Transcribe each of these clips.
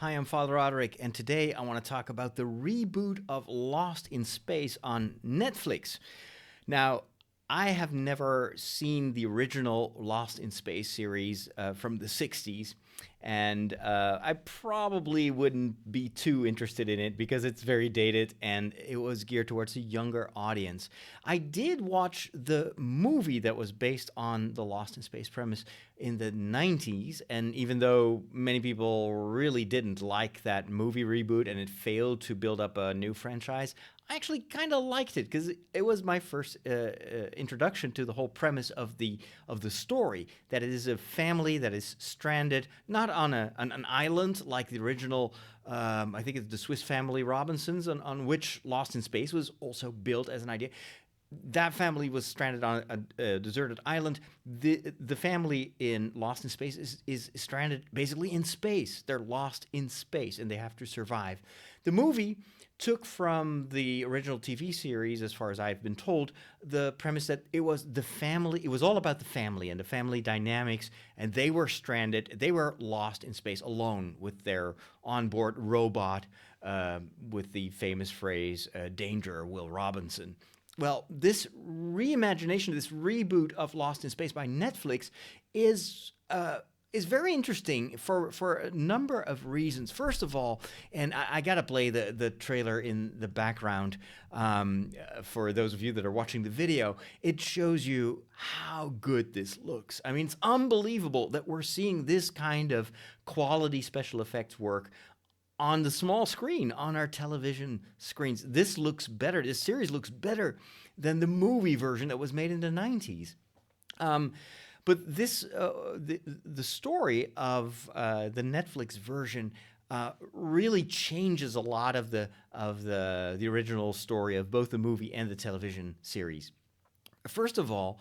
Hi, I'm Father Roderick, and today I want to talk about the reboot of Lost in Space on Netflix. Now, I have never seen the original Lost in Space series from the 60s, and I probably wouldn't be too interested in it because it's very dated and it was geared towards a younger audience. I did watch the movie that was based on the Lost in Space premise in the 90s, and even though many people really didn't like that movie reboot and it failed to build up a new franchise, I actually kind of liked it because it was my first introduction to the whole premise of the story. That it is a family that is stranded, not on an island like the original. I think it's the Swiss Family Robinsons, on which Lost in Space was also built as an idea. That family was stranded on a deserted island. The family in Lost in Space is stranded basically in space. They're lost in space and they have to survive. The movie took from the original TV series, as far as I've been told, the premise that it was the family, it was all about the family and the family dynamics, and they were stranded, they were lost in space alone with their onboard robot, with the famous phrase, danger, Will Robinson. Well, this reimagination, this reboot of Lost in Space by Netflix is very interesting for a number of reasons. First of all, and I got to play the trailer in the background for those of you that are watching the video. It shows you how good this looks. I mean, it's unbelievable that we're seeing this kind of quality special effects work on the small screen, on our television screens. This looks better. This series looks better than the movie version that was made in the 90s. But this, the story of the Netflix version really changes a lot of the original story of both the movie and the television series. First of all,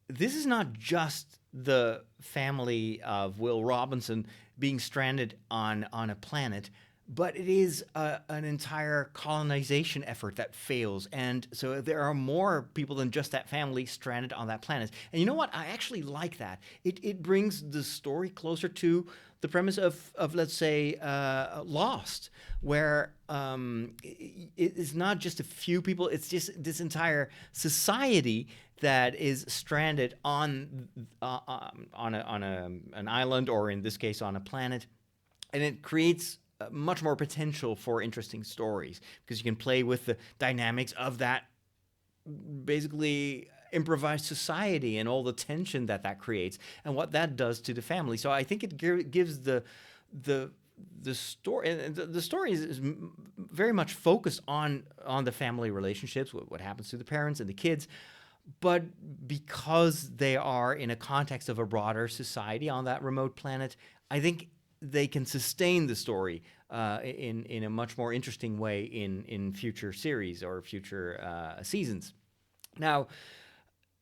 this is not just the family of Will Robinson being stranded on a planet, but it is an entire colonization effort that fails. And so there are more people than just that family stranded on that planet. And you know what? I actually like that. It brings the story closer to the premise of let's say, Lost, where it is not just a few people, it's just this entire society that is stranded on an island, or in this case on a planet, and it creates much more potential for interesting stories because you can play with the dynamics of that basically improvised society and all the tension that creates and what that does to the family. So I think it gives the story, and the story is very much focused on the family relationships, what happens to the parents and the kids. But because they are in a context of a broader society on that remote planet, I think they can sustain the story in a much more interesting way in future series or future seasons. Now,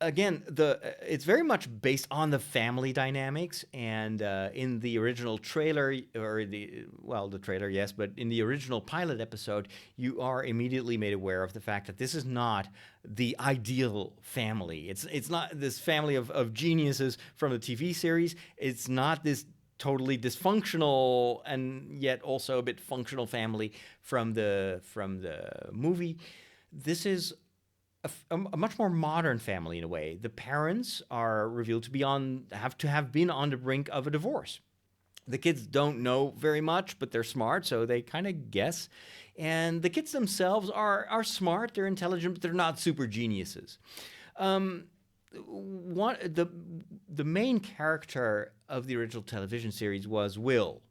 again, it's very much based on the family dynamics, and in the original trailer, or the trailer, yes, but in the original pilot episode, you are immediately made aware of the fact that this is not the ideal family. It's not this family of geniuses from the TV series. It's not this totally dysfunctional and yet also a bit functional family from the movie. This is a much more modern family in a way. The parents are revealed to have been on the brink of a divorce. The kids don't know very much, but they're smart, so they kind of guess. And the kids themselves are smart, they're intelligent, but they're not super geniuses. The main character of the original television series was Will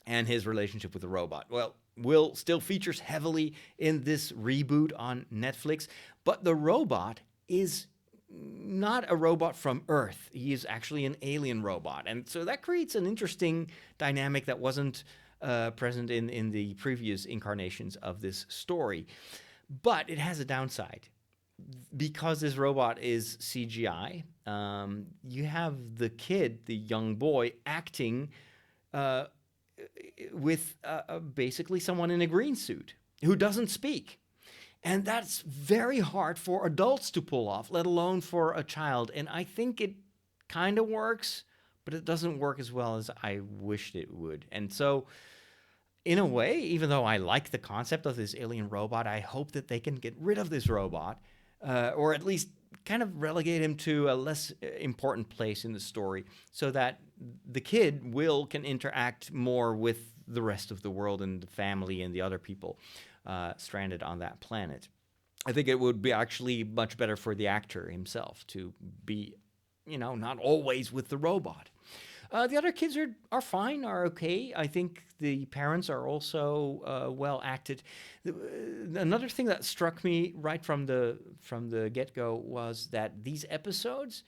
and his relationship with the robot. Well, Will still features heavily in this reboot on Netflix, but the robot is not a robot from Earth. He is actually an alien robot. And so that creates an interesting dynamic that wasn't present in the previous incarnations of this story. But it has a downside. Because this robot is CGI, you have the kid, the young boy, acting with basically someone in a green suit who doesn't speak. And that's very hard for adults to pull off, let alone for a child. And I think it kind of works, but it doesn't work as well as I wished it would. And so, in a way, even though I like the concept of this alien robot, I hope that they can get rid of this robot, or at least kind of relegate him to a less important place in the story, so that the kid Will can interact more with the rest of the world and the family and the other people stranded on that planet. I think it would be actually much better for the actor himself to be, not always with the robot. The other kids are fine, are okay. I think the parents are also well acted. Another thing that struck me right from the get-go was that these episodes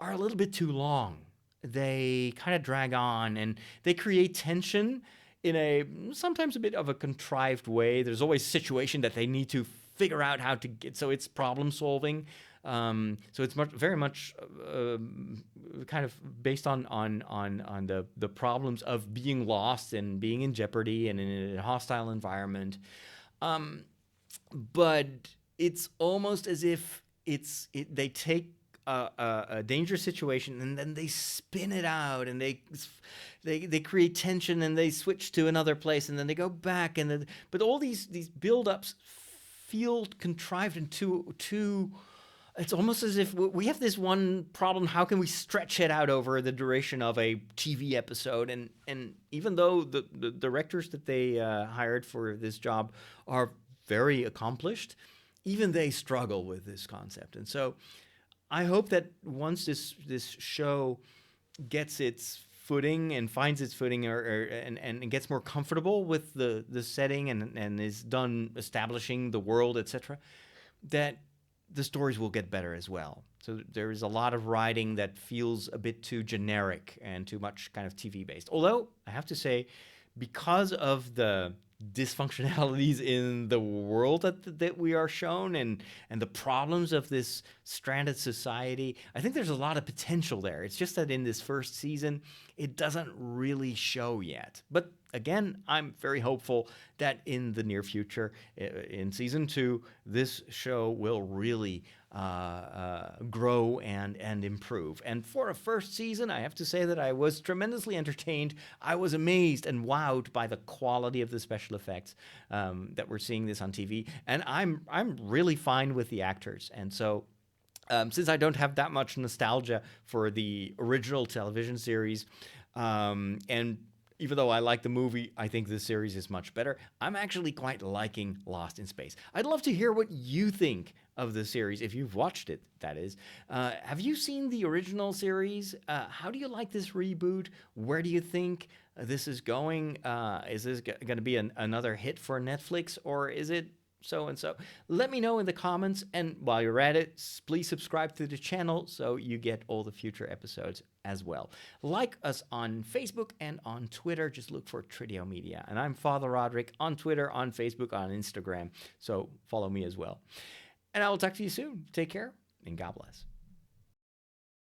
are a little bit too long. They kind of drag on, and they create tension in a sometimes a bit of a contrived way. There's always a situation that they need to figure out how to get, so it's problem solving. So it's very much kind of based on the problems of being lost and being in jeopardy and in a hostile environment. But it's almost as if they take a dangerous situation and then they spin it out, and they create tension, and they switch to another place, and then they go back, but all these build-ups feel contrived and too. It's almost as if we have this one problem. How can we stretch it out over the duration of a TV episode? And even though the directors that they hired for this job are very accomplished, even they struggle with this concept. And so I hope that once this show gets its footing and finds its footing, and gets more comfortable with the setting and is done establishing the world, etc., that the stories will get better as well. So there is a lot of writing that feels a bit too generic and too much kind of TV based. Although I have to say, because of the dysfunctionalities in the world that we are shown, and the problems of this stranded society, I think there's a lot of potential there. It's just that in this first season, it doesn't really show yet. But again, I'm very hopeful that in the near future, in season 2, this show will really grow and improve. And for a first season, I have to say that I was tremendously entertained. I was amazed and wowed by the quality of the special effects that we're seeing this on TV. And I'm really fine with the actors. And so since I don't have that much nostalgia for the original television series, and even though I like the movie, I think this series is much better. I'm actually quite liking Lost in Space. I'd love to hear what you think of the series, if you've watched it, that is. Have you seen the original series? How do you like this reboot? Where do you think this is going? Is this going to be another hit for Netflix, or is it so-and-so? Let me know in the comments, and while you're at it, please subscribe to the channel so you get all the future episodes as well. Like us on Facebook and on Twitter. Just look for Tridio Media. And I'm Father Roderick on Twitter, on Facebook, on Instagram. So follow me as well. And I will talk to you soon. Take care, and God bless.